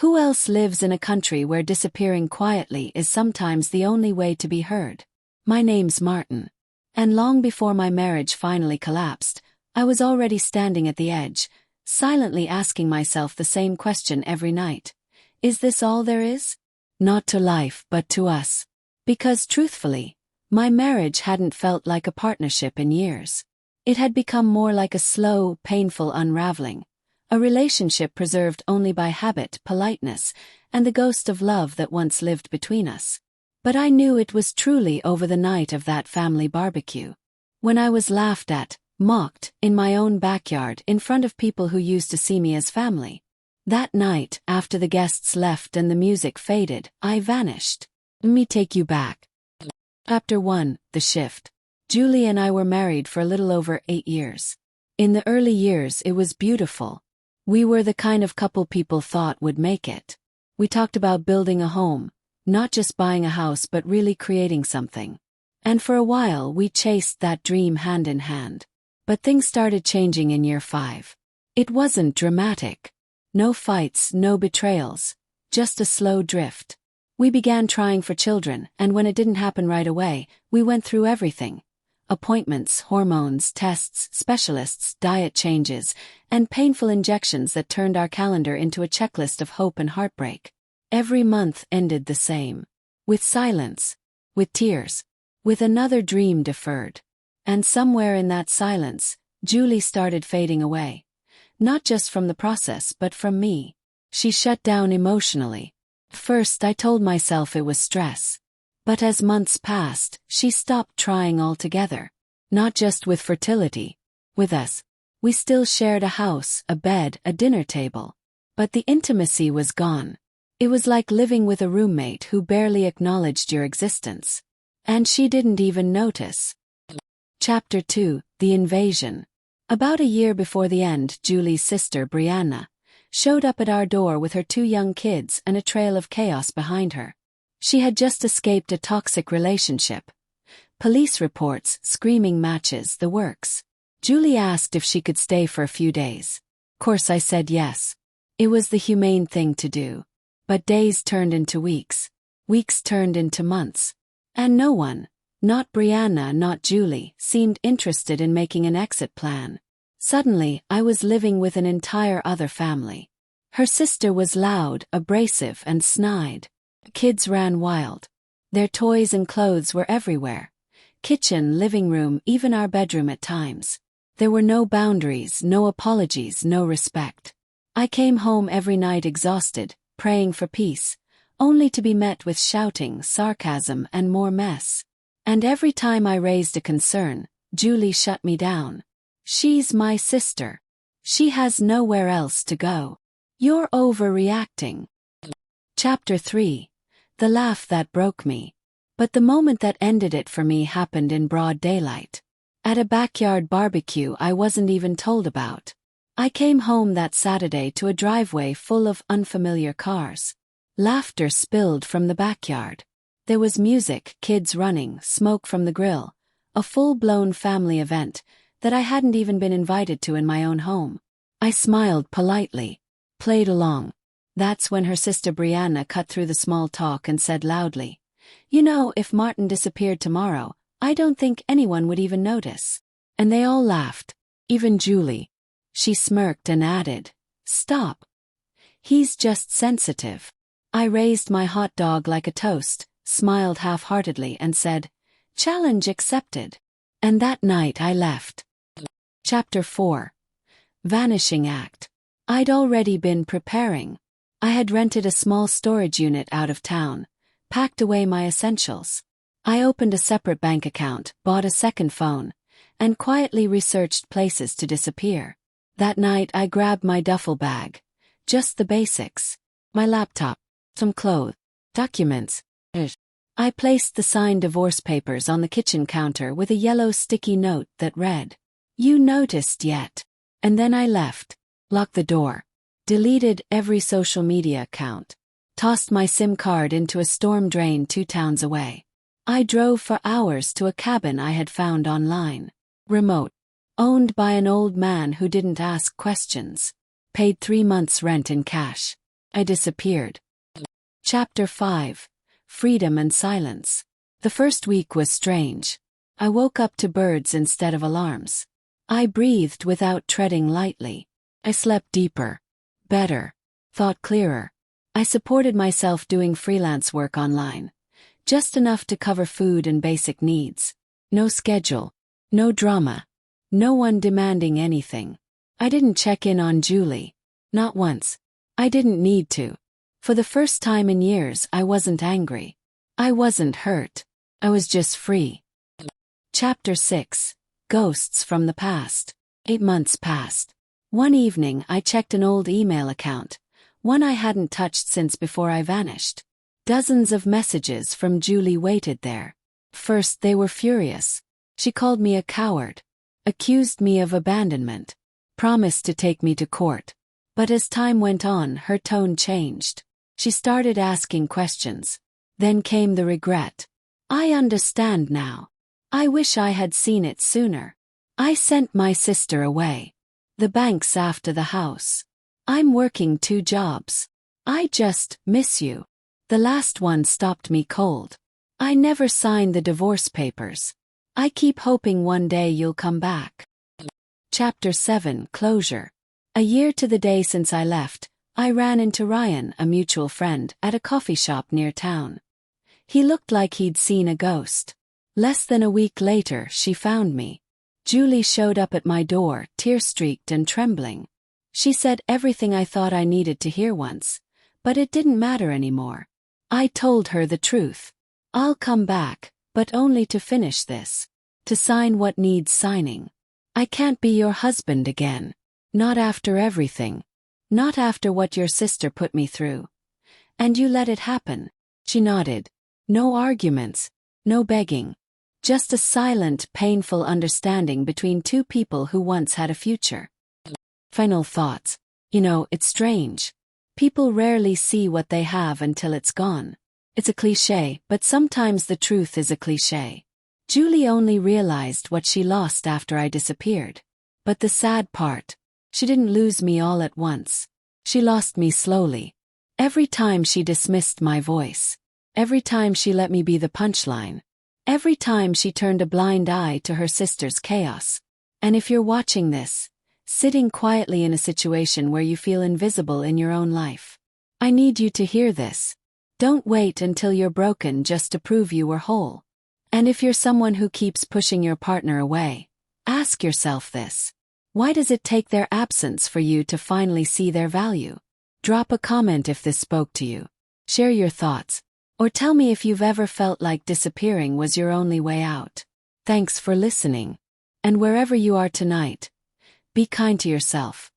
Who else lives in a country where disappearing quietly is sometimes the only way to be heard? My name's Martin. And long before my marriage finally collapsed, I was already standing at the edge, silently asking myself the same question every night. Is this all there is? Not to life, but to us. Because truthfully, my marriage hadn't felt like a partnership in years. It had become more like a slow, painful unraveling. A relationship preserved only by habit, politeness, and the ghost of love that once lived between us. But I knew it was truly over the night of that family barbecue. When I was laughed at, mocked, in my own backyard in front of people who used to see me as family. That night, after the guests left and the music faded, I vanished. Let me take you back. Chapter 1, The Shift. Julie and I were married for a little over 8 years. In the early years, it was beautiful. We were the kind of couple people thought would make it. We talked about building a home, not just buying a house but really creating something. And for a while we chased that dream hand in hand. But things started changing in year 5. It wasn't dramatic. No fights, no betrayals, just a slow drift. We began trying for children, and when it didn't happen right away, we went through everything. Appointments, hormones, tests, specialists, diet changes, and painful injections that turned our calendar into a checklist of hope and heartbreak. Every month ended the same. With silence. With tears. With another dream deferred. And somewhere in that silence, Julie started fading away. Not just from the process but from me. She shut down emotionally. First I told myself it was stress. But as months passed, she stopped trying altogether. Not just with fertility. With us. We still shared a house, a bed, a dinner table. But the intimacy was gone. It was like living with a roommate who barely acknowledged your existence. And she didn't even notice. Chapter 2, The Invasion. About a year before the end, Julie's sister, Brianna, showed up at our door with her 2 young kids and a trail of chaos behind her. She had just escaped a toxic relationship. Police reports, screaming matches, the works. Julie asked if she could stay for a few days. Of course I said yes. It was the humane thing to do. But days turned into weeks. Weeks turned into months. And no one, not Brianna, not Julie, seemed interested in making an exit plan. Suddenly, I was living with an entire other family. Her sister was loud, abrasive, and snide. Kids ran wild. Their toys and clothes were everywhere. Kitchen, living room, even our bedroom at times. There were no boundaries, no apologies, no respect. I came home every night exhausted, praying for peace, only to be met with shouting, sarcasm, and more mess. And every time I raised a concern, Julie shut me down. She's my sister. She has nowhere else to go. You're overreacting. Chapter 3. The laugh that broke me. But the moment that ended it for me happened in broad daylight. At a backyard barbecue I wasn't even told about. I came home that Saturday to a driveway full of unfamiliar cars. Laughter spilled from the backyard. There was music, kids running, smoke from the grill. A full-blown family event that I hadn't even been invited to in my own home. I smiled politely, played along. That's when her sister Brianna cut through the small talk and said loudly, "You know, if Martin disappeared tomorrow, I don't think anyone would even notice." And they all laughed, even Julie. She smirked and added, "Stop. He's just sensitive." I raised my hot dog like a toast, smiled half-heartedly and said, "Challenge accepted." And that night I left. Chapter 4. Vanishing Act. I'd already been preparing. I had rented a small storage unit out of town, packed away my essentials. I opened a separate bank account, bought a second phone, and quietly researched places to disappear. That night I grabbed my duffel bag. Just the basics. My laptop, some clothes, documents. I placed the signed divorce papers on the kitchen counter with a yellow sticky note that read, "You noticed yet?" And then I left, locked the door, deleted every social media account, tossed my SIM card into a storm drain 2 towns away. I drove for hours to a cabin I had found online. Remote. Owned by an old man who didn't ask questions. Paid 3 months' rent in cash. I disappeared. Chapter 5. Freedom and Silence. The first week was strange. I woke up to birds instead of alarms. I breathed without treading lightly. I slept deeper, better, thought clearer. I supported myself doing freelance work online. Just enough to cover food and basic needs. No schedule, no drama, no one demanding anything. I didn't check in on Julie. Not once. I didn't need to. For the first time in years, I wasn't angry. I wasn't hurt. I was just free. Chapter 6. Ghosts from the Past. 8 months passed. One evening, I checked an old email account, one I hadn't touched since before I vanished. Dozens of messages from Julie waited there. First, they were furious. She called me a coward, accused me of abandonment, promised to take me to court. But as time went on, her tone changed. She started asking questions. Then came the regret. I understand now. I wish I had seen it sooner. I sent my sister away. The bank's after the house. I'm working 2 jobs. I just miss you. The last one stopped me cold. I never signed the divorce papers. I keep hoping one day you'll come back. Chapter 7. Closure. A year to the day since I left, I ran into Ryan, a mutual friend, at a coffee shop near town. He looked like he'd seen a ghost. Less than a week later, she found me. Julie showed up at my door, tear-streaked and trembling. She said everything I thought I needed to hear once, but it didn't matter anymore. I told her the truth. I'll come back, but only to finish this. To sign what needs signing. I can't be your husband again. Not after everything. Not after what your sister put me through. And you let it happen. She nodded. No arguments. No begging. Just a silent, painful understanding between 2 people who once had a future. Final thoughts. It's strange. People rarely see what they have until it's gone. It's a cliché, but sometimes the truth is a cliché. Julie only realized what she lost after I disappeared. But the sad part, she didn't lose me all at once. She lost me slowly. Every time she dismissed my voice. Every time she let me be the punchline. Every time she turned a blind eye to her sister's chaos. And if you're watching this, sitting quietly in a situation where you feel invisible in your own life, I need you to hear this. Don't wait until you're broken just to prove you were whole. And if you're someone who keeps pushing your partner away, ask yourself this. Why does it take their absence for you to finally see their value? Drop a comment if this spoke to you. Share your thoughts. Or tell me if you've ever felt like disappearing was your only way out. Thanks for listening. And wherever you are tonight, be kind to yourself.